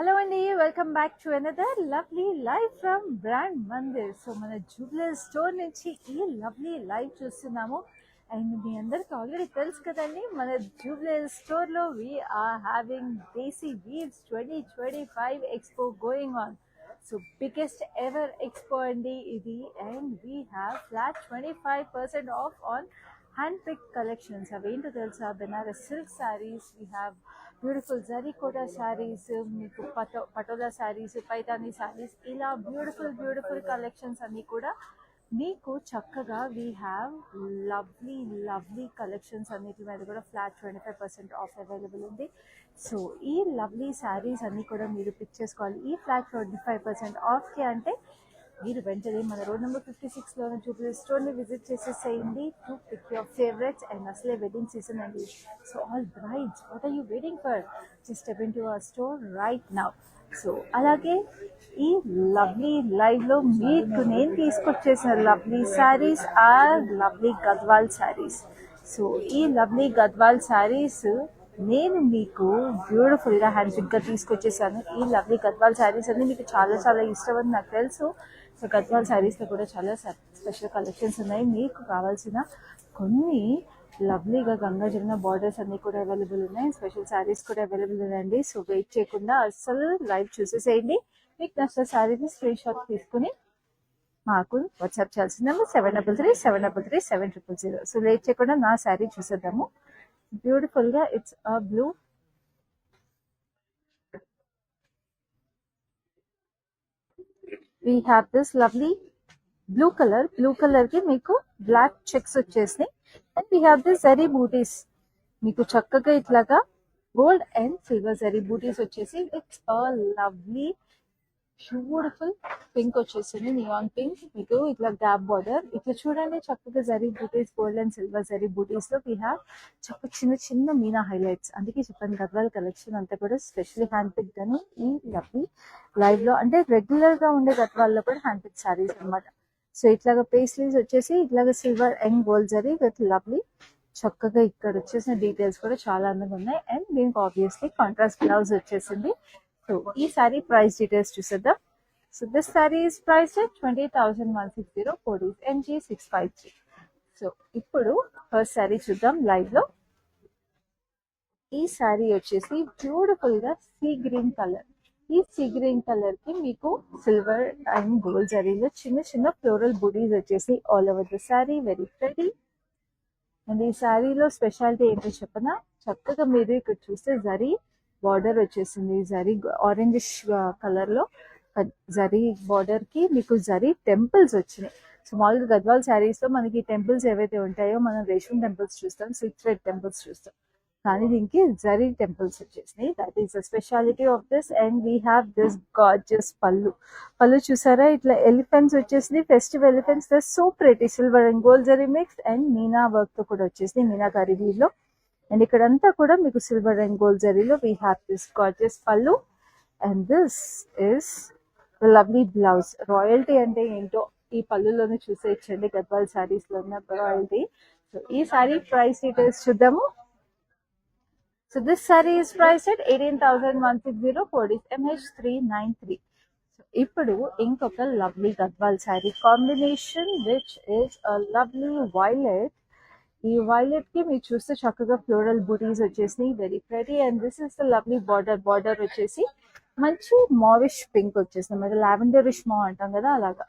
Hello అండి, welcome back to another lovely live from brand Mandir. So మన Jubilee store నుంచి ఈ లవ్లీ లైవ్ చూస్తున్నాము. అండ్ మీ అందరికి ఆల్రెడీ తెలుసు కదండి, మన జూబ్లీ స్టోర్లో we are having Desi weaves 2025 expo going on. So biggest ever expo అండి ఇది. And we have flat 25% off on hand pick collections. అవేంటో తెలుసా? Banaras silk saris, we have beautiful Zarikota saris, మీకు పటోలా శారీస్, పైతానీ శారీస్, ఇలా బ్యూటిఫుల్ కలెక్షన్స్ అన్నీ కూడా మీకు చక్కగా వీ హ్యావ్ లవ్లీ కలెక్షన్స్ అన్నిటి మీద కూడా ఫ్లాట్ 25% ఆఫ్ అవైలబుల్ ఉంది. సో ఈ లవ్లీ శారీస్ అన్నీ కూడా మీరు పిక్ చేసుకోవాలి ఈ ఫ్లాట్ 25% ఆఫ్కి. అంటే మీరు వెంటనే మన రోడ్ నెంబర్ 56లో జూబ్లీ స్టోర్ని విజిట్ చేసేసేయండి to pick your favourites. And అసలే వెడ్డింగ్ సీజన్ అండి. So all brides, what are you waiting for? Just step in to our store right now. So అలాగే ఈ లవ్లీ లైవ్లో మీకు నేను తీసుకొచ్చేసిన lovely saris are lovely Gadwal saris. So ఈ లవ్లీ గద్వాల్ శారీస్ నేను మీకు బ్యూటిఫుల్గా హ్యాండ్పిక్గా తీసుకొచ్చేసాను. ఈ లవ్లీ గద్వాల్ శారీస్ అన్ని మీకు చాలా ఇష్టం అని నాకు తెలుసు. సో గద్వాల్ శారీస్లో కూడా చాలా స్పెషల్ కలెక్షన్స్ ఉన్నాయి. మీకు కావాల్సిన కొన్ని లవ్లీగా గంగా జమున బార్డర్స్ అన్నీ కూడా అవైలబుల్ ఉన్నాయి. స్పెషల్ శారీస్ కూడా అవైలబుల్ ఉన్నాయండి. సో వెయిట్ చేయకుండా అస్సలు లైవ్ చూసేసేయండి. మీకు నచ్చిన శారీని స్క్రీన్ షాట్ తీసుకుని మాకు వాట్సాప్ చేయాల్సిన నెంబర్ 7337337000. సో లేట్ చేయకుండా నా శారీ చూసేద్దాము. బ్యూటిఫుల్గా it's a blue, we have this lovely blue colour కి మీకు బ్లాక్ చెక్స్ వచ్చేసినాయి. And we have this zari butis, మీకు చక్కగా ఇట్లాగా gold and silver zari butis వచ్చేసి it's a lovely beautiful pink వచ్చేసింది, నియాన్ పింక్. మీకు ఇట్లా గ్యాప్ బార్డర్ ఇట్లా చూడండి, చక్కగా zari butis, gold and silver zari butis లో వీ హ్యావ్ చక్క చిన్న మీనా హైలైట్స్. అందుకే చెప్పాను గద్వాల్ కలెక్షన్ అంతా కూడా స్పెషల్లీ హ్యాండ్ పిక్ అని ఈ లవ్లీ లైవ్ లో. అంటే రెగ్యులర్ గా ఉండే గద్వాల్లో కూడా హ్యాండ్ పిక్ శారీస్ అనమాట. సో ఇట్లాగా పేస్ట్రీస్ వచ్చేసి ఇట్లాగా silver and gold zari with lovely. చక్కగా ఇక్కడ వచ్చేసిన డీటెయిల్స్ కూడా చాలా అందంగా ఉన్నాయి. అండ్ దీనికి ఆబ్వియస్లీ కాంట్రాస్ట్ బ్లౌజ్ వచ్చేసింది. సో ఈ సారీ ప్రైస్ డీటెయిల్స్ చూసేద్దాం. So this sorry is price 20,160 code MG653. So ఇప్పుడు ఫస్ట్ సారీ చూద్దాం లైవ్ లో. ఈ సారీ వచ్చేసి బ్యూటిఫుల్ గా సీ గ్రీన్ కలర్. ఈ సీ గ్రీన్ కలర్ కి మీకు సిల్వర్ అండ్ గోల్డ్ జరీలో చిన్న ఫ్లోరల్ బుడీస్ వచ్చేసి all over the sorry, very pretty. And ఈ శారీలో స్పెషాలిటీ ఏంటో చెప్పనా? చక్కగా మీరు ఇక్కడ చూస్తే జరీ బార్డర్ వచ్చేసింది. జరీ ఆరెంజిష్ కలర్ లో జరీ బార్డర్ కి మీకు జరీ టెంపుల్స్ వచ్చినాయి. సో మామూలుగా గద్వాల్ శారీస్ లో మనకి టెంపుల్స్ ఏవైతే ఉంటాయో మనం రేషం టెంపుల్స్ చూస్తాం, సిల్క్ థ్రెడ్ టెంపుల్స్ చూస్తాం, కానీ దీనికి జరీ టెంపుల్స్ వచ్చేసినాయి. That is the speciality of this. And we have this gorgeous pallu చూసారా? ఇట్లా ఎలిఫెంట్స్ వచ్చేసింది, festive elephants. That so pretty, silver and gold zari mix and meena work తో కూడా వచ్చేసింది, మీనాకారి వీవ్లో. అండ్ ఇక్కడంతా కూడా మీకు సిల్వర్ అండ్ గోల్డ్ జరీలో we have this gorgeous pallu. And this is lovely blouse. Royalty అంటే ఏంటో ఈ పళ్ళులోనే చూసేయచ్చండి, గద్వాల్ శారీస్ లో ఉన్న రాయల్టీ. సో ఈ శారీ ప్రైస్ డీటెయిల్స్ చూద్దాము. So this saree is priced at 18,160, code is MH393. So ఇప్పుడు ఇంకొక lovely Gadwal sari combination which is a lovely violet. ఈ వైలెట్ కి మీరు చూస్తే చక్కగా ఫ్లోరల్ బూటీస్ వచ్చేసినాయి, very pretty. And this is the lovely border వచ్చేసి మంచి మావిష్ పింక్ వచ్చేసింది, మరి లావెండరిష్ మా అంటాం కదా అలాగా.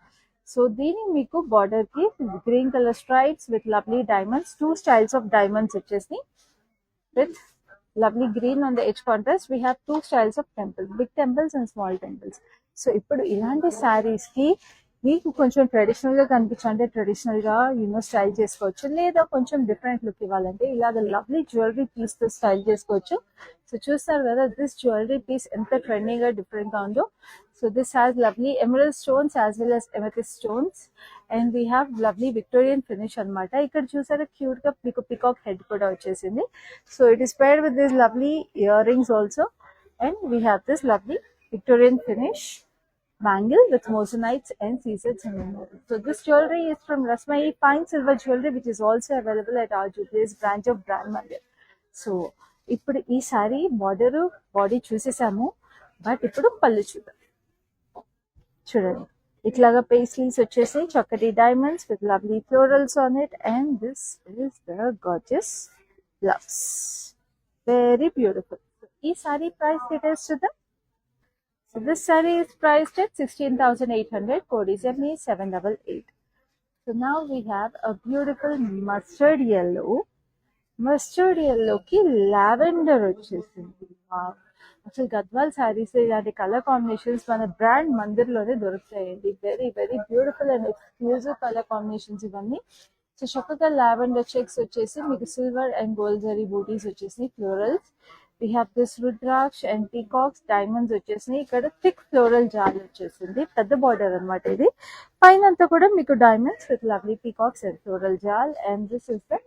సో దీని మీకు బార్డర్ కి green colour stripes with lovely diamonds, 2 styles of diamonds వచ్చేసినాయి with lovely green on the edge contrast. We have 2 styles of temples, big temples and small temples. So ఇప్పుడు ఇలాంటి శారీస్ కి మీకు కొంచెం ట్రెడిషనల్ గా కనిపించాలంటే ట్రెడిషనల్ గా స్టైల్ చేసుకోవచ్చు, లేదా కొంచెం డిఫరెంట్ లుక్ ఇవ్వాలంటే ఇలాగ లవ్లీ జ్యువెలరీ పీస్ తో స్టైల్ చేసుకోవచ్చు. సో చూస్తారు కదా దిస్ జ్యువెలరీ పీస్ ఎంత ట్రెండింగ్ గా డిఫరెంట్ గా ఉందో. So this has lovely emerald stones as well as amethyst stones. And we have lovely Victorian finish అనమాట. ఇక్కడ చూసారా క్యూట్ గా మీకు పికాక్ హెడ్ కూడా వచ్చేసింది. So it is paired with this lovely earrings also. And we have this lovely Victorian finish bangle with mosaics and seasets in the middle. So this jewelry is from Rasmai fine silver jewelry, which is also available at our Jubilee's branch of Brand Mandir. So ఇప్పుడు ఈ sorry border body చూసేసాము. But ఇప్పుడు పళ్ళు చూద్దాం. చూడండి ఇట్లాగా paisleys వచ్చేసి చక్కటి diamonds with lovely florals on it and this is the gorgeous blouse. Very beautiful. ఈ సారీ ప్రైస్ డీటెయిల్స్ చూద్దాం. So this saree is priced at 16,800. Code is ME788. So now we have a beautiful mustard yellow. Mustard ఎల్లోకి lavender వచ్చేసింది. అసలు గద్వాల్ శారీస్ ఇలాంటి colour combinations మన brand మందిర్లోనే దొరుకుతాయండి. Very very beautiful and exclusive colour combinations ఇవన్నీ. So చక్కగా lavender checks వచ్చేసి మీకు silver and gold zari butis వచ్చేసి florals. We have this rudraksha and peacocks diamonds వచ్చేసి ఇక్కడ థిక్ ఫ్లోరల్ జాల్ వచ్చేసింది. పెద్ద బార్డర్ అనమాట ఇది. పైన అంతా కూడా మీకు diamonds with lovely peacocks and floral జాల్. And this is the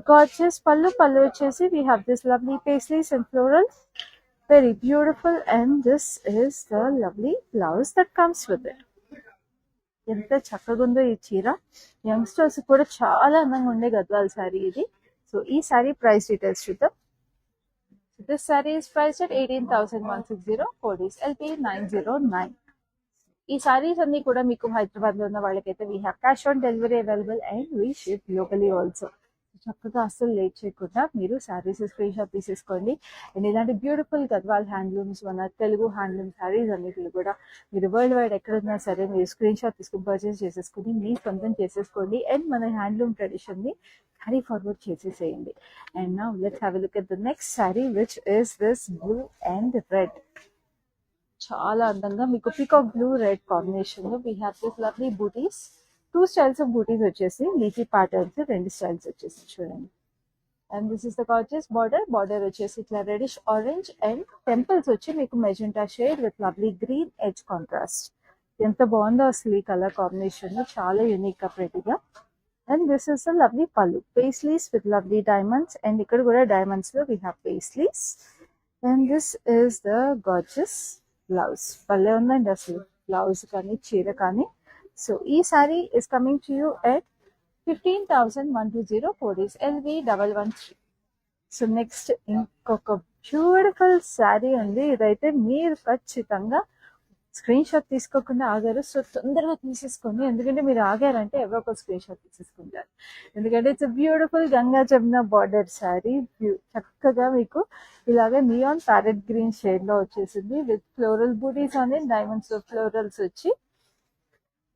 gorgeous pallu వచ్చేసి we have this lovely paisleys and florals, very beautiful, and this is the lovely blouse that comes with it. ఎంత చక్కగా ఉందో ఈ చీర. Youngsters కూడా చాలా అందంగా ఉండే గద్వాల్ శారీ ఇది. సో ఈ శారీ ప్రైస్ డీటెయిల్స్ చూద్దాం. This sari is priced at 18,160. Code is LP909. ఈ సారీస్ అన్ని కూడా మీకు హైదరాబాద్ లో ఉన్న వాళ్ళకైతే we have cash on delivery available and we ship locally also. చక్కగా అస్సలు లేట్ చేయకుండా మీరు శారీస్ స్క్రీన్ షాట్ తీసేసుకోండి. అండ్ ఇలాంటి బ్యూటిఫుల్ గద్వాల్ హ్యాండ్లూమ్స్ మన తెలుగు హ్యాండ్లూమ్ శారీస్ అన్నిటిలో కూడా మీరు వరల్డ్ వైడ్ ఎక్కడున్నా సరే మీరు స్క్రీన్ షాట్ తీసుకుని పర్చేస్ చేసేసుకుని మీ సొంతం చేసేసుకోండి. అండ్ మన హ్యాండ్లూమ్ ట్రెడిషన్ని క్యారీ ఫార్వర్డ్ చేసేసేయండి. And now let's have a look at the next sari which is this blue and red. చాలా అందంగా మీకు పీకాక్ బ్లూ రెడ్ కాంబినేషన్ లో we have this lovely butis. 2 styles of butis వచ్చేసి లీఫీ ప్యాటర్న్స్, 2 స్టైల్స్ వచ్చేసి చూడండి. And this is the gorgeous border వచ్చేసి ఇట్లా reddish orange and temples వచ్చి మీకు magenta shade with lovely green edge contrast. ఎంత బాగుందో అసలు ఈ కలర్ కాంబినేషన్, చాలా యూనిక్ గా ప్రెటీగా. And this is the lovely pallu paisleys with lovely diamonds. And ఇక్కడ కూడా డైమండ్స్ లో we have paisleys. And this is the gorgeous blouse. భలే ఉందండి అసలు బ్లౌజ్ కానీ చీర కానీ. సో ఈ sari is coming to you at 15,120. Code is LV113. So next ఇంకొక బ్యూటిఫుల్ శారీ ఉంది. ఇదైతే మీరు ఖచ్చితంగా స్క్రీన్ షాట్ తీసుకోకుండా ఆగారు. సో తొందరగా తీసేసుకోండి, ఎందుకంటే మీరు ఆగారంటే ఎవరో ఒక స్క్రీన్ షాట్ తీసేసుకుంటారు. ఎందుకంటే it's beautiful Ganga Jamuna border sari. చక్కగా మీకు ఇలాగే నియాన్ ప్యారెట్ గ్రీన్ షేడ్ లో వచ్చేసింది విత్ ఫ్లోరల్ బూటీస్ అని డైమండ్స్ ఫ్లోరల్స్ వచ్చి.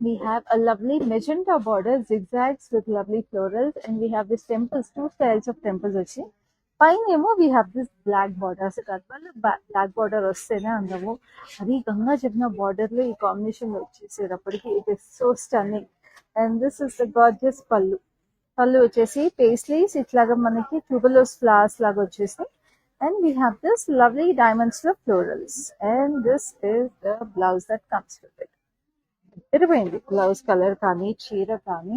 We have a lovely magenta border, zigzags with lovely florals, and we have this temples, 2 styles of temples వచ్చి. పైన ఏమో we have this black border. అసలు Gadwal black border వస్తేనే అందము. అది గంగా జమున బార్డర్ లో ఈ కాంబినేషన్ వచ్చేసేటప్పటికి it is so stunning. And this is the gorgeous pallu వచ్చేసి పేస్లీస్ ఇట్లాగా మనకి ట్యూబులస్ ఫ్లవర్స్ లాగా వచ్చేసి. And we have this lovely diamonds with florals, and this is the blouse that comes with it. తిరిపోయింది blouse colour కానీ చీర కానీ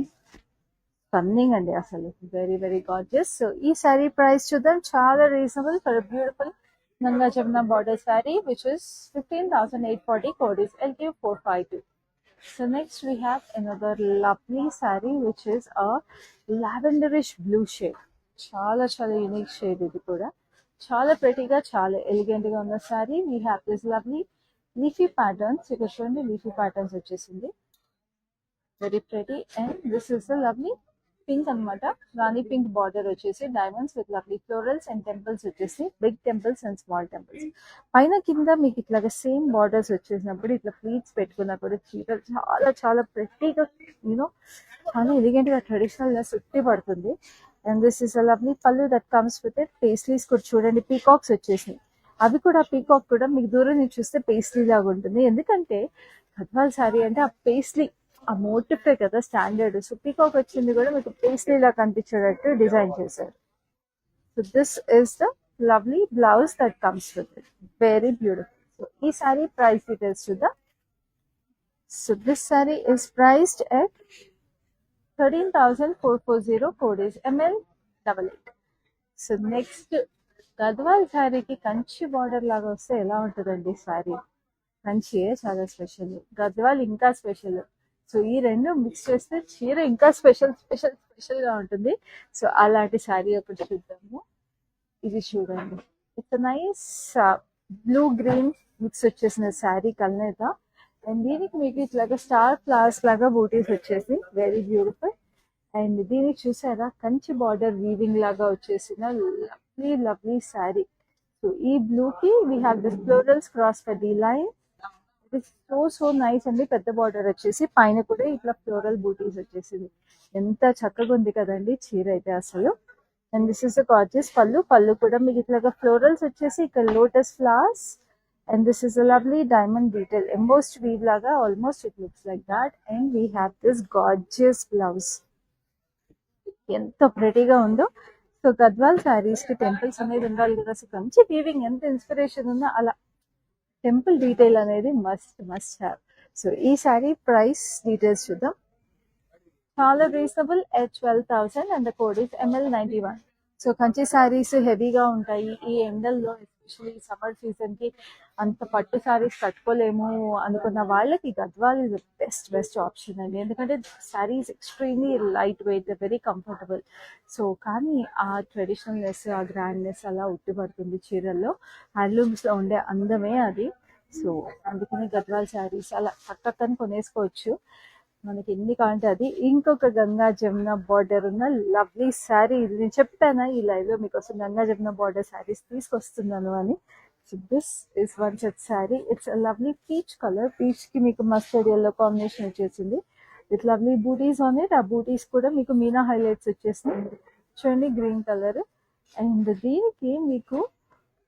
stunning అండి అసలు. Very very gorgeous. సో ఈ శారీ ప్రైస్ చూద్దాం. చాలా reasonable for beautiful Ganga Jamuna border sari which is 15,840. Code is LQ452. So next we have another lovely sari which is a lavenderish blue shade. చాలా చాలా యూనిక్ షేడ్. ఇది కూడా చాలా ప్రెటీగా చాలా ఎలిగెంట్ గా ఉన్న sari. We have this lovely leafy patterns. ఇక్కడ చూడండి లీఫీ ప్యాటర్న్స్ వచ్చేసింది, very pretty. And this is the lovely pink అనమాట. రాణి పింక్ బార్డర్ వచ్చేసి diamonds with lovely florals and temples వచ్చేసి big temples and small temples. పైన కింద మీకు ఇట్లాగా సేమ్ బార్డర్స్ వచ్చేసినప్పుడు ఇట్లా ప్లీట్స్ పెట్టుకున్నప్పుడు చీర చాలా చాలా ప్రెటీగా యూనో చాలా ఎలిగెంట్ గా ట్రెడిషనల్ గా సుట్టి పడుతుంది. And this is a lovely pallu that comes with it. Paisleys కూడా చూడండి పీకాక్స్ వచ్చేసినాయి. అవి కూడా పీకాక్ కూడా మీకు దూరం నుంచి చూస్తే పేస్లీ లాగా ఉంటుంది, ఎందుకంటే గద్వాల్ శారీ అంటే ఆ పేస్లీ ఆ మోటిఫే కదా స్టాండర్డ్. సో పీకాక్ వచ్చింది కూడా మీకు పేస్లీ లా కనిపించేటట్టు డిజైన్ చేశారు. So this is the lovely blouse that comes with it, very beautiful. So ఈ శారీ ప్రైస్ డీటెయిల్స్ చూద్దాం. So this sari is priced at 13,440. Code is ML88. So next Gadwal శారీకి Kanchi border లాగా వస్తే ఎలా ఉంటుందండి శారీ? కంచియే చాలా స్పెషల్, గద్వాల్ ఇంకా స్పెషల్. సో ఈ రెండు మిక్స్ చేస్తే చీర ఇంకా స్పెషల్ స్పెషల్ స్పెషల్ గా ఉంటుంది. సో అలాంటి శారీ ఒకటి చూద్దాము. ఇది చూడండి, it's nice blue green mix వచ్చేసిన శారీ కల్నేత. అండ్ దీనికి మీకు ఇట్లాగా స్టార్ ఫ్లవర్స్ లాగా బూటీస్ వచ్చేసి వెరీ బ్యూటిఫుల్. అండ్ దీనికి చూసారా కంచి బార్డర్ వీవింగ్ లాగా వచ్చేసిన లవ్లీ లవ్లీ శారీ. సో ఈ బ్లూ కి we have this florals cross కడ్డీ line. It is so nice అండి. పెద్ద బార్డర్ వచ్చేసి పైన కూడా ఇట్లా ఫ్లోరల్ బూటీస్ వచ్చేసింది. ఎంత చక్కగా ఉంది కదండి చీర అయితే అసలు. అండ్ దిస్ ఇస్ గార్జియస్ పళ్ళు. పళ్ళు కూడా మీకు ఇట్లాగా ఫ్లోరల్స్ వచ్చేసి ఇక్కడ lotus flowers. And this is a lovely diamond detail embossed weave లాగా almost it looks like that. And we have this gorgeous blouse. ఎంత ప్రెటీగా ఉందో. సో గద్వాల్ శారీస్ కి టెంపుల్స్ అనేది ఉండాలి కదా. సో కంచి వీవింగ్ ఎంత ఇన్స్పిరేషన్ ఉందో అలా టెంపుల్ డీటెయిల్ అనేది మస్ట్ హ్యావ్. సో ఈ శారీ ప్రైస్ డీటెయిల్స్ చూద్దాం. చాలా reasonable at 12,000 and the code is ML91. So Kanchi saris హెవీగా ఉంటాయి ఈ ఎండల్లో, ఎస్పెషల్లీ సమ్మర్ సీజన్ కి అంత పట్టు శారీస్ కట్టుకోలేము అనుకున్న వాళ్ళకి గద్వాల్ ఇస్ బెస్ట్ ఆప్షన్ అండి. ఎందుకంటే saris extremely light weight, very comfortable. So కానీ ఆ ట్రెడిషనల్నెస్, ఆ గ్రాండ్నెస్ అలా ఉట్టిపడుతుంది చీరల్లో. హ్యాండ్లూమ్స్ లో ఉండే అందమే అది. సో అందుకని గద్వాల్ శారీస్ అలా పక్కన కొనేసుకోవచ్చు. మనకి ఎన్ని కావాలంటే అది. ఇంకొక గంగా జమున బార్డర్ ఉన్న లవ్లీ శారీ. ఇది నేను చెప్పానా ఈ లైవ్ లో మీకోసం గంగా జమున బార్డర్ శారీస్ తీసుకొస్తున్నాను అని. So this is one set sari. It's lovely peach colour. Peach కి మీకు మస్టర్డ్ ఎల్లో కాంబినేషన్ వచ్చేసింది with lovely butis on it. ఆ బూటీస్ కూడా మీకు మీనా హైలైట్స్ వచ్చేసింది చూడండి గ్రీన్ కలర్. అండ్ దీనికి మీకు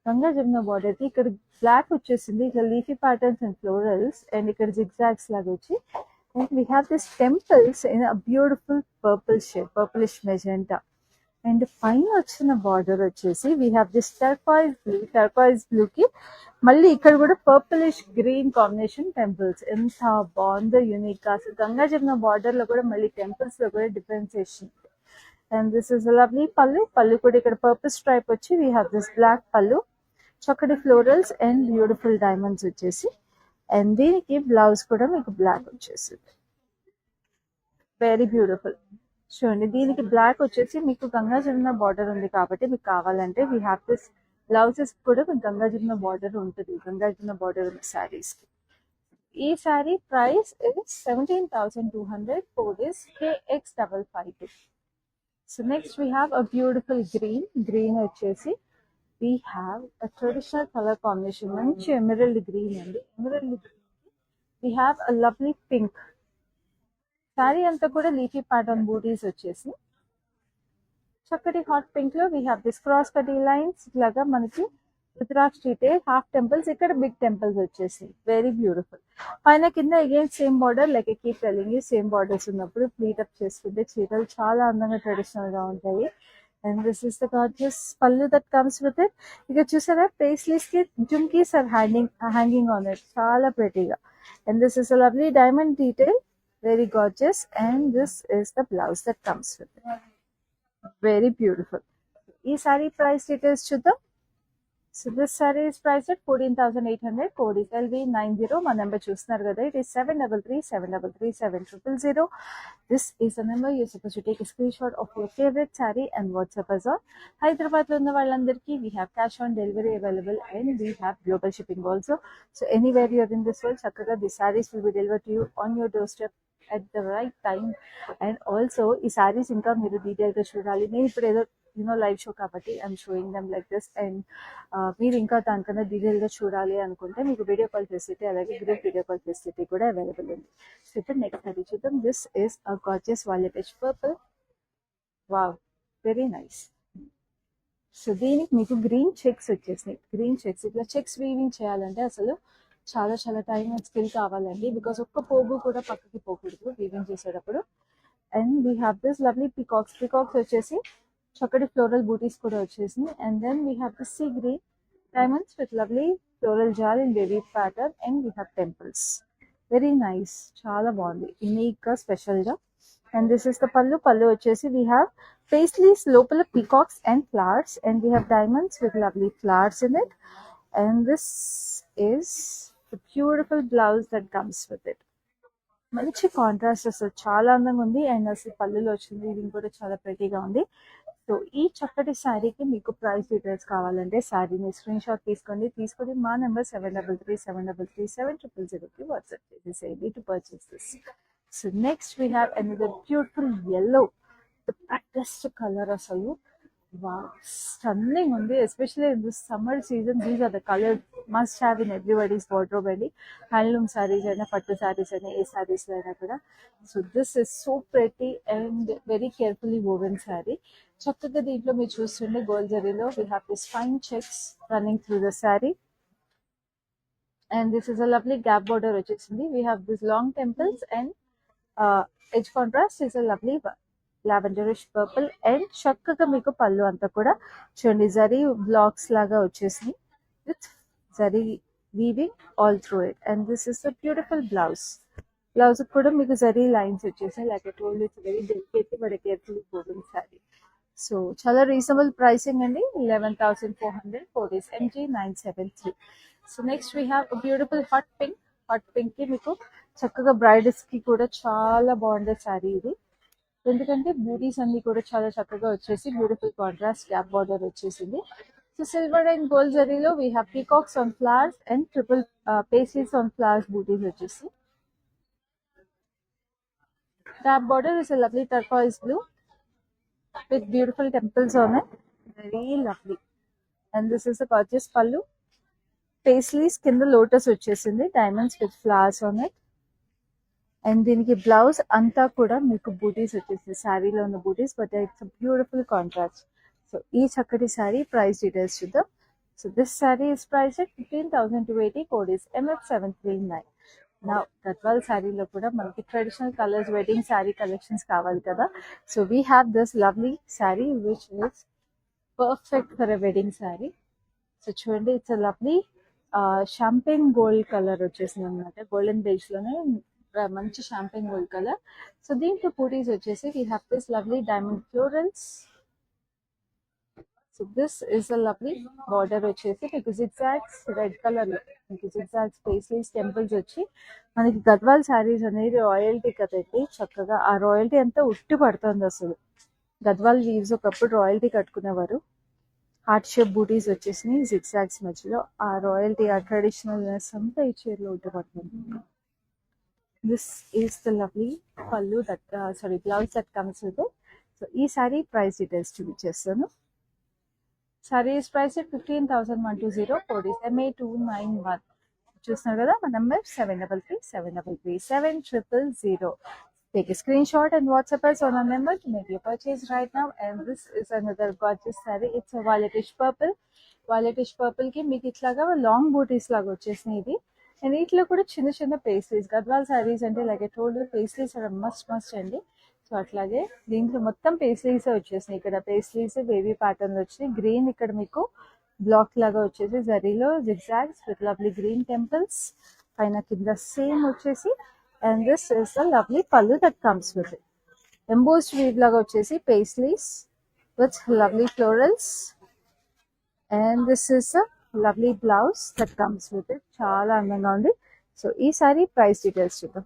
గంగా జమున బార్డర్ కి ఇక్కడ బ్లాక్ వచ్చేసింది, ఇక్కడ leafy patterns and florals, and ఇక్కడ జిగ్జాగ్స్ లాగా వచ్చి. And we have these temples in a beautiful purple shade, purplish magenta. And పైన వచ్చిన బార్డర్ వచ్చేసి we have this turquoise blue కి మళ్ళీ ఇక్కడ కూడా పర్పులిష్ గ్రీన్ కాంబినేషన్ టెంపుల్స్. ఎంత బాగుందో యూనిక్ గా. అసలు గంగా జమున బార్డర్ లో కూడా మళ్ళీ టెంపుల్స్ లో కూడా differentiation. And this is lovely పళ్ళు. పళ్ళు కూడా ఇక్కడ పర్పుల్ స్ట్రైప్ వచ్చి we have this black పళ్ళు, చక్కటి ఫ్లోరల్స్ అండ్ బ్యూటిఫుల్ డైమండ్స్ వచ్చేసి. అండ్ దీనికి బ్లౌజ్ కూడా మీకు బ్లాక్ వచ్చేసింది, వెరీ బ్యూటిఫుల్. చూడండి దీనికి బ్లాక్ వచ్చేసి మీకు గంగా జమున బార్డర్ ఉంది కాబట్టి మీకు కావాలంటే వీ హ్యావ్ దిస్ బ్లౌజెస్ కూడా మీకు గంగా జమున బార్డర్ ఉంటుంది, గంగా జమున బార్డర్ ఉన్న శారీస్ కి. ఈ sari price is 17,200. Code is KX552. So next we have a beautiful green వచ్చేసి we have a traditional color combination, మంచి ఎమరల్డ్ గ్రీన్ అండి. Emerald green we have a lovely pink. Sari అంతా కూడా లీఫీ ప్యాటర్న్ బూటీస్ వచ్చేసి చక్కటి హాట్ పింక్ లో we have this cross కటీ lines లాగా మనకి రుద్రాక్ష డీటెయిల్, హాఫ్ టెంపుల్స్, ఇక్కడ బిగ్ టెంపుల్స్ వచ్చేసి వెరీ బ్యూటిఫుల్. పైన కింద again same border, like keep telling you same borders ఉన్నప్పుడు ప్లీట్ అప్ చేసుకుంటే చీరలు చాలా అందంగా ట్రెడిషనల్ గా ఉంటాయి. And this is the gorgeous pallu that comes with it. Iga chusara paisleys ki jumkis are hanging on it, chaala pretty ga. And this is a lovely diamond detail, very gorgeous. And this is the blouse that comes with it, very beautiful. Ee saree price details chuddam. So this saree is priced at 14,800. Code is LV90. My number చూస్తున్నారు కదా, it is 7337337000. This is the number you're supposed to take a screenshot of your favorite saree and WhatsApp us on. Hyderabad లో ఉన్న వాళ్ళందరికీ we have cash on delivery available and we have global shipping also. So anywhere you're in this world, చక్కగా the sarees will be delivered to you on your doorstep at the right time. And also ఈ sarees ఇంకా మీరు detail గా చూడాలి. నేను ఇప్పుడు ఏదో live show కాబట్టి I'm showing them like this. And మీరు ఇంకా దానికన్నా డీటెయిల్ గా చూడాలి అనుకుంటే మీకు వీడియో కాల్ ఫెసిలిటీ, అలాగే గ్రూప్ వీడియో కాల్ ఫెసిలిటీ కూడా అవైలబుల్ ఉంది. సో ఇప్పుడు నెక్స్ట్ అది చూద్దాం. This is a gorgeous violet purple. Wow, very nice. So దీనికి మీకు గ్రీన్ చెక్స్ వచ్చేసినాయి. గ్రీన్ చెక్స్, ఇట్లా చెక్స్ వీవింగ్ చేయాలంటే అసలు చాలా చాలా టైం అండ్ స్కిల్ కావాలండి. బికాస్ ఒక్క పోగు కూడా పక్కకి పోకూడదు వీవింగ్ చేసేటప్పుడు. And we have this lovely peacocks వచ్చేసి చక్కటి ఫ్లోరల్ బూటీస్ కూడా వచ్చేసింది. And then we have this sea green diamonds with lovely floral jaal in baby pattern. And we have temples, very nice, చాలా బాగుంది, యూనిక్ గా, స్పెషల్ గా. అండ్ దిస్ ఇస్ ద పళ్ళు వచ్చేసి వీ హ్యావ్ పేస్లీస్, లోపల peacocks and flowers, and we have diamonds with lovely flowers in it. And this is the beautiful blouse that comes with it. మంచి contrast, అసలు చాలా అందంగా ఉంది. And అసలు పళ్ళులో వచ్చింది ఇది కూడా చాలా ప్రెటీగా ఉంది. సో ఈ చక్కటి శారీకి మీకు ప్రైస్ డీటెయిల్స్ కావాలంటే శారీని స్క్రీన్ షాట్ తీసుకొని మా నెంబర్ 7337337000కి వాట్సాప్ చేసేసేయండి to purchase this. So next we have another beautiful yellow, the brightest colour అసలు. Wow, stunning ఉంది. Especially in this summer season, these are the colors must have in everybody's wardrobe అండి. Handloom saris అయినా, పట్టు సారీస్ అయినా, ఏ సారీస్ అయినా కూడా. So this is so pretty and very carefully woven sari. చక్కగా దీంట్లో మీరు చూస్తుండే గోల్డ్ జరీలో we have this fine checks running through the sari. And this is a lovely gap border వచ్చేసింది. We have this long temples and edge contrast is a lovely lavenderish purple. And చక్కగా మీకు పళ్ళు అంతా కూడా చూడండి జరీ బ్లాక్స్ లాగా వచ్చేసింది with zari weaving all through it. And this is the beautiful blouse. Blouse కూడా మీకు జరీ లైన్స్ వచ్చేసాయి. Like I told it's very delicate but carefully woven sorry. So చాలా రీజనబుల్ ప్రైసింగ్ అండి. 11,400 four days MG973. So next we have beautiful hot pink. Hot pink కి మీకు చక్కగా bridals కి కూడా చాలా బాగుండే సారీ ఇది. ఎందుకంటే బూటీస్ అన్ని కూడా చాలా చక్కగా వచ్చేసి బ్యూటిఫుల్ కాంట్రాస్ట్ గ్యాప్ బార్డర్ వచ్చేసింది. సో సిల్వర్ అండ్ గోల్డ్ జరీలో we have peacocks on flowers and triple pastries on flowers butis వచ్చేసి. Gap border is a lovely turquoise blue with beautiful temples on it. Very lovely. And this is a gorgeous pallu. Paisleys కింద lotus వచ్చేసింది, diamonds with flowers on it. And దీనికి blouse అంతా కూడా మీకు బూటీస్ వచ్చేసింది, శారీలో ఉన్న బూటీస్, but it's beautiful contrast. So ఈ చక్కటి శారీ ప్రైస్ డీటెయిల్స్ చూద్దాం. So this sari is price at 15,280, code is MF739. నా గద్వాల్ శారీలో కూడా మనకి traditional colours wedding sari collections కావాలి కదా. So we have this lovely sari which is perfect for a wedding sari. So చూడండి, it's a lovely champagne gold colour వచ్చేసింది అనమాట. గోల్డెన్ బేజ్ లోనే మంచి షాంపెయిన్ గోల్డ్ కలర్. సో దీంట్లో బూటీస్ వచ్చేసి we have this lovely diamond florals. So this is a lovely border వచ్చేసి మీకు zigzags red colour లో మీకు జిగ్జాగ్స్ పేస్లీస్ టెంపుల్స్ వచ్చి మనకి గద్వాల్ శారీస్ అనేది రాయల్టీ కదండి. చక్కగా ఆ రాయల్టీ అంతా ఉట్టి పడుతుంది అసలు. గద్వాల్ వీవ్స్ ఒకప్పుడు రాయల్టీ కట్టుకునేవారు. హార్ట్ షేప్ బూటీస్ వచ్చేసినాయి జిగ్జాగ్స్ మధ్యలో. ఆ రాయల్టీ, ఆ ట్రెడిషనల్నెస్ అంతా ఈ చీరలో ఉట్టి పడుతుంది. This is the lovely pallu that blouse that comes with it. So ee saree price details చూపించేస్తాను. Sorry is priced at 15,120, code is MA291. చూస్తున్నారు కదా, మా number 7337337000. Take a screenshot and WhatsApp us on our number to make your purchase right now. And this is another gorgeous saree. It's a violetish purple. Violetish purple కి మీకు ఇట్లాగా long బూటీస్ లాగా వచ్చేసినాయి ఇది. And వీటిలో కూడా చిన్న చిన్న పేస్ట్రీస్. గద్వాల్ శారీస్ అంటే like I told you pastries are must అండి. సో అట్లాగే దీంట్లో మొత్తం పేస్ట్రీస్ వచ్చేసినాయి. ఇక్కడ పేస్ట్రీస్ బేబీ ప్యాటర్న్ వచ్చినాయి. గ్రీన్ ఇక్కడ మీకు బ్లాక్ లాగా వచ్చేసి జరీలో zigzags with lovely green temples పైన కింద సేమ్ వచ్చేసి. And this is the lovely pallu that comes with it. Embossed weave లాగా వచ్చేసి pastries with lovely florals. And this is a lovely blouse that comes with it. చాలా అందంగా ఉంది. So ఈ sari price details చూద్దాం.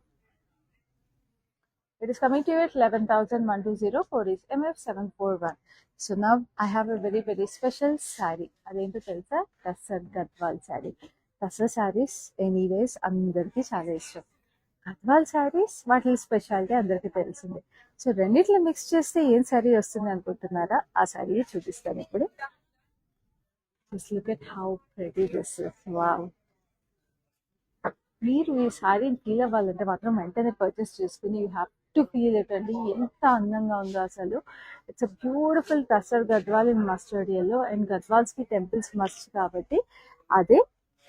It is coming to you at 11,120, code is MF741. So now I have a very very special sari. అదేంటో తెలుసా? Tussar Gadwal sari. Tussar saris anyways అందరికీ చాలా ఇష్టం. గద్వాల్ శారీస్ వాటి స్పెషాలిటీ అందరికీ తెలిసిందే. సో రెండిట్లో మిక్స్ చేస్తే ఏం శారీ వస్తుంది అనుకుంటున్నారా? ఆ శారీ చూపిస్తాను ఇప్పుడు. Just look at how pretty this is. Wow. మీరు ఈ శారీని ఫీల్ అవ్వాలంటే మాత్రం వెంటనే పర్చేస్ చేసుకుని you have to feel it అండి. ఎంత అందంగా ఉందో అసలు. It's a beautiful tussar Gadwal in mustard yellow. అండ్ గద్వాల్స్కి టెంపుల్స్ మస్ట్ కాబట్టి అదే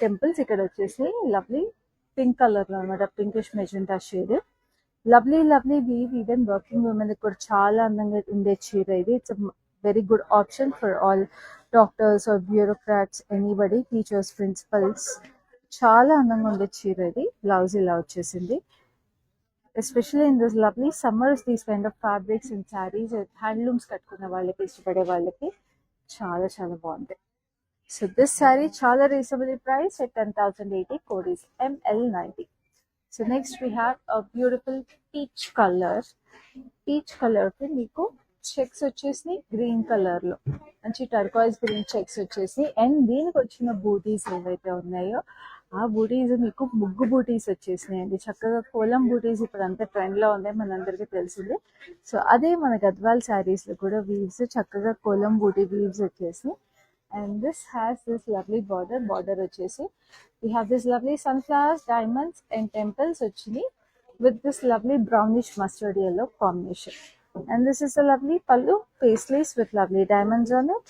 టెంపుల్స్ ఇక్కడ వచ్చేసి లవ్లీ పింక్ కలర్లో అనమాట. Pinkish magenta shade. Lovely lovely weave. Even working women కూడా చాలా అందంగా ఉండే చీర ఇది. It's very good option for all doctors or bureaucrats, anybody, teachers, principals. చాలా అందంగా ఉండే చీర ఇది. బ్లౌజ్ ఇలా వచ్చేసింది. Especially in this lovely summers these kind of fabrics and saris handlooms కట్టుకున్న వాళ్ళకి, ఇష్టపడే వాళ్ళకి చాలా చాలా బాగుంటాయి. సో దిస్ శారీ చాలా reasonable price at 10,080, code is ML90. So next we have a beautiful peach colour. Peach colour కి మీకు చెక్స్ వచ్చేసి గ్రీన్ కలర్ లో మంచి టర్కాయిస్ గ్రీన్ చెక్స్ వచ్చేసి, అండ్ దీనికి వచ్చిన బూటీస్ ఏవైతే ఉన్నాయో ఆ బూటీస్ మీకు ముగ్గు బూటీస్ వచ్చేసినాయండి. చక్కగా కోలం బూటీస్ ఇప్పుడు అంత ట్రెండ్ లో ఉన్నాయి, మనందరికీ తెలిసిందే. సో అదే మన గద్వాల్ శారీస్ లో కూడా వీవ్స్ చక్కగా కోలం బూటీ వీవ్స్ వచ్చేసి, and this has this lovely border వచ్చేసి we have this lovely sunflowers, diamonds and temples వచ్చినాయి with this lovely brownish mustard yellow combination. And this is a lovely pallu, paisleys with lovely diamonds on it.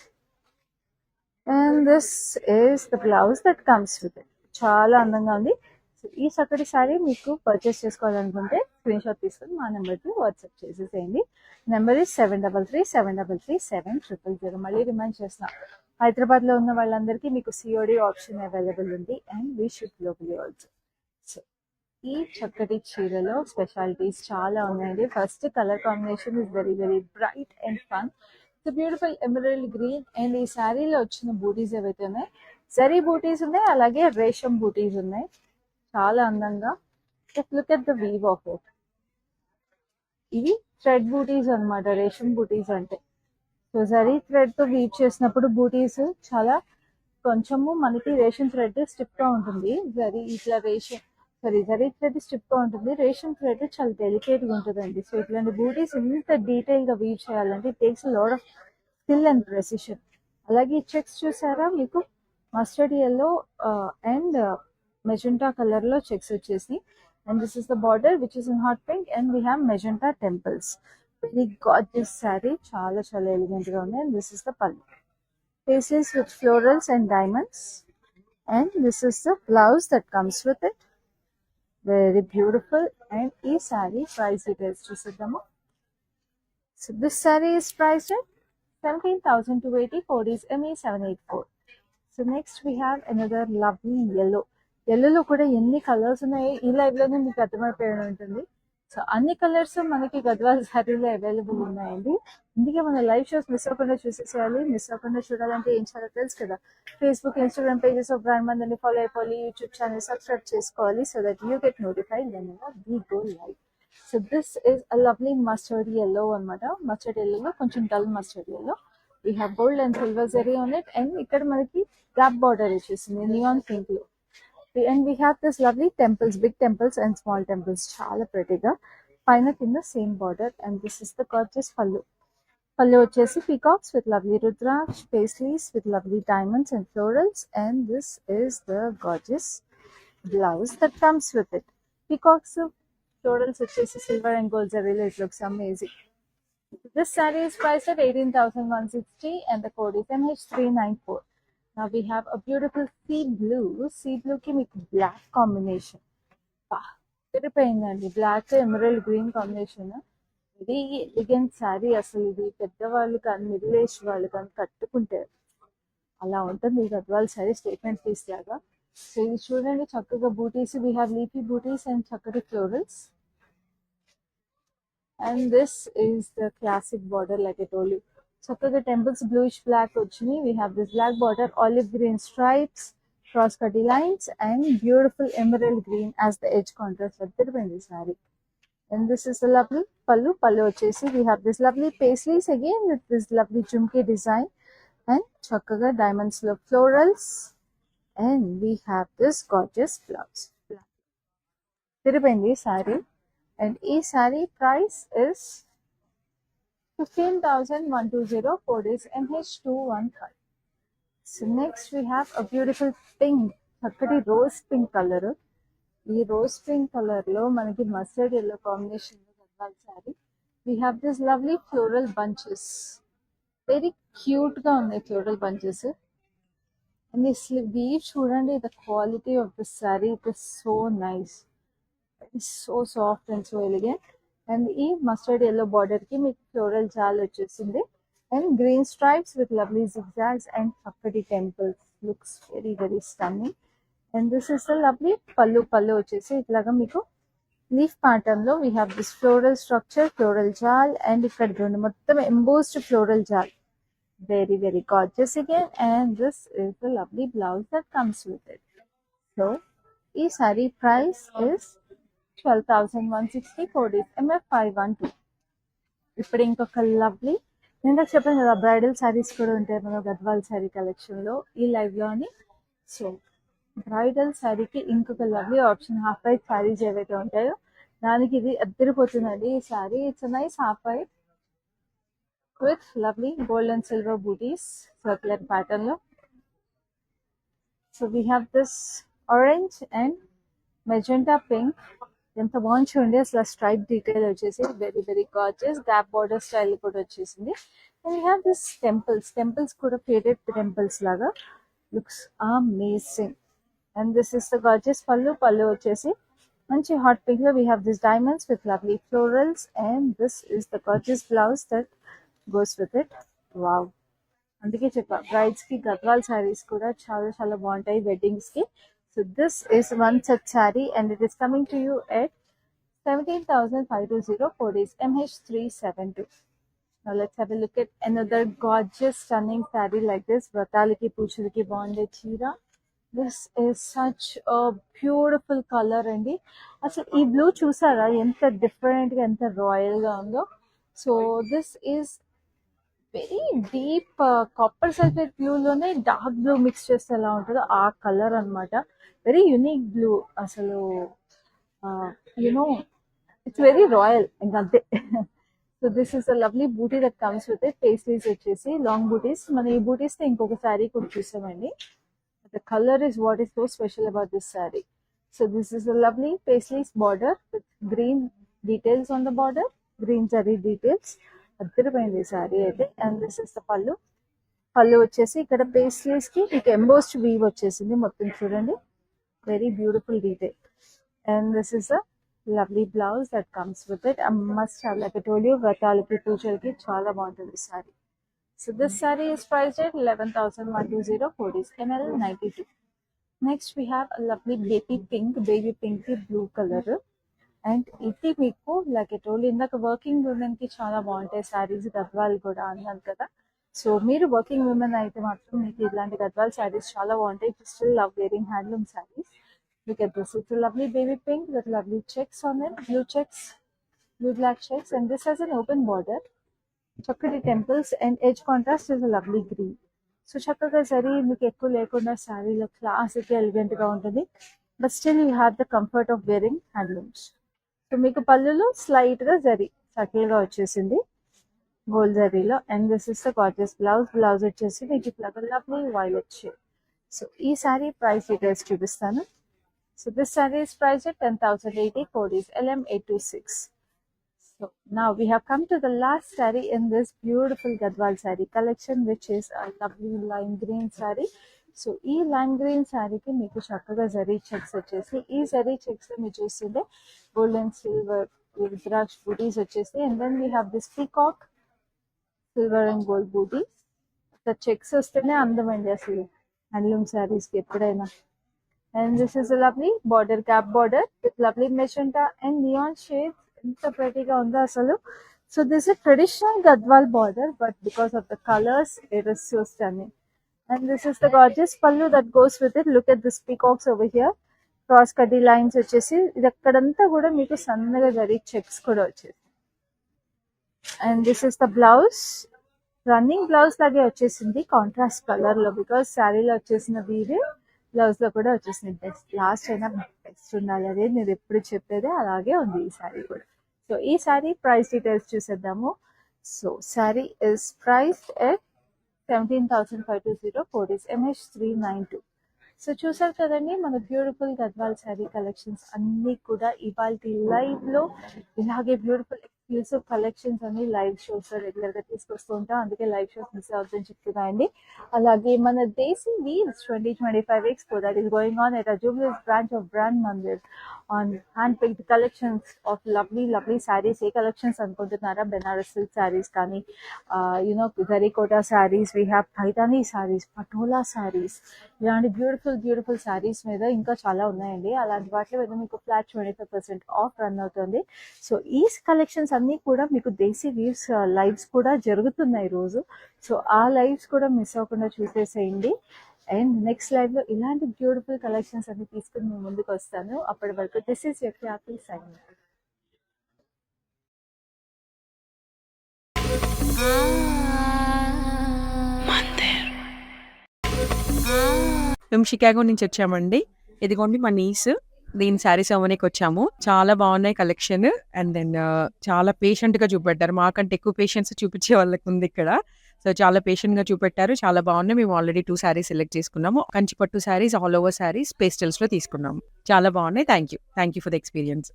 And this is the blouse that comes with it. చాలా అందంగా ఉంది. So ఈ చక్కటి sorry మీకు purchase చేసుకోవాలనుకుంటే screen shot తీసుకొని మా నెంబర్కి వాట్సాప్ చేసేసేయండి. Number is 73337700. మళ్ళీ రిమైండ్ చేస్తున్నా, హైదరాబాద్ లో ఉన్న వాళ్ళందరికీ మీకు సిఓడి ఆప్షన్ అవైలబుల్ ఉంది, and we ship globally also. So ఈ చక్కటి చీరలో స్పెషాలిటీస్ చాలా ఉన్నాయండి. First colour combination is very very bright and fun. It's beautiful emerald green, and ఈ శారీలో వచ్చిన బూటీస్ ఏవైతే ఉన్నాయి జరీ బూటీస్ ఉన్నాయి, అలాగే రేషం బూటీస్ ఉన్నాయి. చాలా అందంగా. Just look at the weave of it. ఇవి థ్రెడ్ బూటీస్ అన్నమాట, రేషం బూటీస్ అంటే. సో జరీ థ్రెడ్ తో వీవ్ చేసినప్పుడు బూటీస్ చాలా కొంచెము మనకి రేషన్ థ్రెడ్ స్టిప్ గా ఉంటుంది. జరీ థ్రెడ్ స్టిప్ గా ఉంటుంది, రేషన్ థ్రెడ్ చాలా డెలికేట్ గా ఉంటుందండి. సో ఇట్లాంటి బూటీస్ ఇంత డీటెయిల్ గా వీవ్ చేయాలంటే it takes lot of skill and precision. అలాగే చెక్స్ చూసారా, మీకు mustard yellow and magenta colour లో చెక్స్ వచ్చేసి, and this is the border which is in hot pink, and we have magenta temples. Very gorgeous sari, చాలా చాలా elegant గా ఉంది. And this is the పల్లు, pieces with florals and diamonds, and this is the blouse that comes with it. Very beautiful. And ee saree price details చూసేద్దాము. So this saree is priced at 17,280. Code is ME784. So next we have another lovely yellow. ఎల్లోలో కూడా ఎన్ని colours ఉన్నాయో ఈ live లోనే మీకు అర్థమైపోయి ఉంటుంది. So అన్ని కలర్స్ మనకి గద్వాల్ శారీలో అవైలబుల్ ఉన్నాయండి. అందుకే మన లైవ్ షోస్ మిస్ అవ్వకుండా చూసేసేయాలి. మిస్ అవ్వకుండా చూడాలంటే ఏం చేయాలో తెలుసు కదా, Facebook, Instagram pages of brand మందని ఫాలో అయిపోవాలి, యూట్యూబ్ ఛానల్ సబ్స్క్రైబ్ చేసుకోవాలి, so that you get notified whenever we go live. So this is a lovely mustard yellow అనమాట. మస్టర్డ్ ఎల్లోలో కొంచెం dull mustard yellow. We have gold and silver zari on it, and ఇక్కడ మనకి gap border వచ్చేసింది neon pink లో. And we have this lovely temples, big temples and small temples, చాలా prettyగా పైన కింద same border. And this is the gorgeous పల్లు. పల్లు వచ్చేసి peacocks with lovely rudraksh, paisleys with lovely diamonds and florals, and this is the gorgeous blouse that comes with it. Peacocks, florals వచ్చేసి silver and gold zari. It looks amazing. This saree is priced at 18,160, and the code is MH394. Now we have a beautiful sea blue. Sea blue ki meeku black combination. తిరిపోయిందండి, black emerald green combination. Very elegant sari. అసలు ఇది పెద్దవాళ్ళు కానీ middle age వాళ్ళు కానీ కట్టుకుంటే అలా ఉంటుంది ఈ గద్వాల్ శారీ, స్టేట్మెంట్ పీస్ లాగా. సో ఇది చూడండి, చక్కగా బూటీస్, వీ హ్యావ్ లీఫీ బూటీస్ అండ్ చక్కటి florals. And this is the classic border like I told you. చక్కగా టెంపుల్స్ బ్లూయిష్ బ్లాక్ వచ్చినాయి. We have this black border, olive green stripes, cross కటీ lines, and beautiful emerald green as the edge contrast. అద్దరిపోయింది sari. And this is the lovely pallu. Pallu వచ్చేసి we have this lovely paisleys again with this lovely jhumki design, and చక్కగా diamonds లో florals, and we have this gorgeous blouse. తిరిపోయింది sari. And ఈ sari price is 15,120. Code is MH215. So next we have a beautiful pink, చక్కటి rose pink colour. ఈ rose pink colour లో మనకి mustard yellow combination లో Gadwal sorry. We have this lovely floral bunches. Very cute గా ఉన్నాయి floral bunches. And ఈ weave చూడండి, the quality of this sorry, it is so nice. It's so soft and so elegant. And ఈ mustard yellow border కి మీకు floral జాల్ వచ్చేసింది, and green stripes with lovely zigzags and చక్కటి temples. Looks very very stunning. And this is the lovely pallu. Pallu వచ్చేసి ఇట్లాగా మీకు leaf pattern లో we have this floral structure, floral జాల్, అండ్ ఇక్కడ చూడండి మొత్తం ఎంబోస్డ్ ఫ్లోరల్ జాల్. Very very gorgeous again. And this is the lovely blouse that comes with it. So ఈ sari price is 12,160. Code is MF512. ఇప్పుడు ఇంకొక lovely, నేను చెప్పాను కదా బ్రైడల్ శారీస్ కూడా ఉంటాయి మన గద్వాల్ శారీ కలెక్షన్లో ఈ లైవ్లో అని. సో బ్రైడల్ శారీకి ఇంకొక lovely option, half white saris ఏవైతే ఉంటాయో దానికి ఇది అద్దరిపోతుందండి ఈ శారీ. It's nice half white with lovely gold and silver బూటీస్ సర్క్యులర్ ప్యాటర్న్ లో. So we have this orange and magenta pink. ఎంత బాగుంది చూడండి అసలు స్ట్రైప్ డీటెయిల్ వచ్చేసి very very gorgeous. Gap border style కూడా వచ్చేసింది. And we have this temples కూడా ఫేడెడ్ టెంపుల్స్ లాగా looks amazing. And this is the gorgeous pallu వచ్చేసి మంచి హాట్ పింక్ లో we have this diamonds with lovely florals. And this is the gorgeous blouse that goes with it. Wow, అందుకే చెప్పా brides కి గద్వాల్ శారీస్ కూడా చాలా చాలా బాగుంటాయి వెడ్డింగ్స్ కి. So this is one such sari and it is coming to you at 17,520 for this MH372. Now let's have a look at another gorgeous stunning saree like this. Vrataliki Puchuriki bonded chira. This is such a beautiful color అండి. అసలు ఈ blue చూసారా ఎంత different గా ఎంత royal గా ఉందో. So this is very deep copper sulphate blue లోనే డార్క్ బ్లూ మిక్స్ చేస్తే ఎలా ఉంటుందో ఆ కలర్ అన్నమాట. వెరీ యునిక్ బ్లూ అసలు. యునో ఇట్స్ వెరీ రాయల్ ఇంకంతే. So this is a lovely buti that comes with it. Paisleys వచ్చేసి లాంగ్ బూటీస్. మనం ఈ బూటీస్ తో ఇంకొక శారీ కూడా చూసామండి. The colour is what is so special about this sari. So this is a lovely paisleys border with green details on the border, green zari details. అద్దరిపోయింది ఈ శారీ అయితే. అండ్ దిస్ ఇస్ ద పళ్ళు వచ్చేసి ఇక్కడ పేస్లీస్ కి మీకు ఎంబోస్డ్ వీవ్ వచ్చేసింది మొత్తం చూడండి. Very beautiful detail. And this is a lovely blouse that comes with it. I must have, like I told you, Vrataliki Poojalki chala బాగుంటుంది saree. So this saree is priced at 11,120 for this ML 92. Next we have a lovely baby pink blue color. And ఇది మీకు like I told ఇందాక working women కి చాలా బాగుంటాయి శారీస్ గద్వాల్ కూడా అన్నాను కదా. సో మీరు వర్కింగ్ ఉమెన్ అయితే మాత్రం మీకు ఇలాంటి గద్వాల్ శారీస్ చాలా బాగుంటాయి. Still love wearing handloom saris. Look at this. It's a lovely baby pink with lovely checks on it. Blue checks, blue black checks. And this has an open border. Chakri temples and edge contrast is a lovely green. So chakka zari మీకు ఎక్కువ లేకుండా శారీలో classic elegant గా ఉంటుంది. But still you have the comfort of wearing handlooms. So మీకు పళ్ళులో slight గా zari subtle గా వచ్చేసింది గోల్డ్ జరీలో. And this is the gorgeous blouse వచ్చేసి మీకు ఇట్లా లవ్లీ వైలెట్ షేడ్. సో ఈ శారీ ప్రైస్ డీటెయిల్స్ చూపిస్తాను. So this saree is priced at 10,080 code is LM826. So now we have come to the last saree in this beautiful Gadwal saree collection, which is a lovely lime green saree. So ఈ lime green saree కి మీకు చక్కగా zari checks వచ్చేసి, ఈ zari checks లో మీరు చూస్తుంటే gold and silver rudraksha butis వచ్చేసి. And then we have this peacock silver and gold butis. Checks వస్తేనే అందమండి అసలు హ్యాండ్లూమ్ శారీస్ కి ఎప్పుడైనా. And this is a lovely border, gap border with lovely magenta and neon shades. It's a pretty ga undo asalu. So this is a traditional Gadwal border, but because of the colors, it is so stunning. And this is the gorgeous pallu that goes with it. Look at this peacocks over here. Cross cutty lines వచ్చేసి ఇది అక్కడంతా కూడా మీకు సన్నగా zari checks కూడా వచ్చేసి. And this is the blouse. Running blouse లాగే వచ్చేసింది కాంట్రాస్ట్ కలర్ లో, బికాస్ శారీలో వచ్చేసిన వీరే బ్లౌజ్ లో కూడా వచ్చేసింది. బెస్ట్ లాస్ట్ అయినా బెస్ట్ ఉండాలి, అదే నేను ఎప్పుడు చెప్పేదే అలాగే ఉంది ఈ శారీ కూడా. సో ఈ శారీ ప్రైస్ డీటెయిల్స్ చూసేద్దాము. So sari is priced at 17,520 for this MH392. So చూసారు కదండి మన బ్యూటిఫుల్ గద్వాల్ శారీ కలెక్షన్స్ అన్ని కూడా ఇవాళ లైవ్ లో ఇలాగే బ్యూటిఫుల్ ఎక్స్క్లూసివ్ కలెక్షన్స్ అన్ని లైవ్ షోస్ రెగ్యులర్ గా తీసుకొస్తూ ఉంటాం. అందుకే లైవ్ షోస్ మిస్ అవుతుందని చెప్తున్నాయండి. అలాగే మన Desi wheels 2025 expo that is going on at Jubilee's branch of brand Mandir on hand picked collections of lovely saris. ఏ కలెక్షన్స్ అనుకుంటున్నారా? బెనారస్ సిల్క్ శారీస్ కానీ యూనో జరీకోటా శారీస్, వీ హ్యావ్ పైతానీ శారీస్, పటోలా శారీస్, ఇలాంటి బ్యూటిఫుల్ శారీస్ మీద ఇంకా చాలా ఉన్నాయండి. అలాంటి వాటి మీద మీకు ఫ్లాట్ 25% ఆఫ్ రన్ అవుతుంది. సో ఈ కలెక్షన్స్ అన్ని కూడా మీకు దేశీ వీవ్స్ లైవ్స్ కూడా జరుగుతున్నాయి రోజు. సో ఆ లైవ్స్ కూడా మిస్ అవ్వకుండా చూసేసేయండి. అండ్ నెక్స్ట్ లైవ్ లో ఇలాంటి బ్యూటిఫుల్ కలెక్షన్స్ అన్ని తీసుకుని మీ ముందుకు వస్తాను. అప్పటి వరకు this is your happy signing. మేము షికాగో నుంచి వచ్చామండి. ఇదిగోండి మా నీస్. దీని శారీస్ అవ్వనీకి వచ్చాము. చాలా బాగున్నాయి కలెక్షన్. అండ్ దెన్ చాలా పేషెంట్‌గా చూపెట్టారు. మాకంటే ఎక్కువ పేషెన్స్ చూపించే వాళ్ళకి ఉంది ఇక్కడ. సో, చాలా పేషెంట్‌గా చూపెట్టారు. చాలా బాగున్నాయి. మేము ఆల్రెడీ 2 శారీస్ సెలెక్ట్ చేసుకున్నాము. కంచి పట్టు శారీస్, ఆల్ ఓవర్ శారీస్ పేస్టల్స్‌లో తీసుకున్నాము. చాలా బాగున్నాయి. Thank you. Thank you for the experience.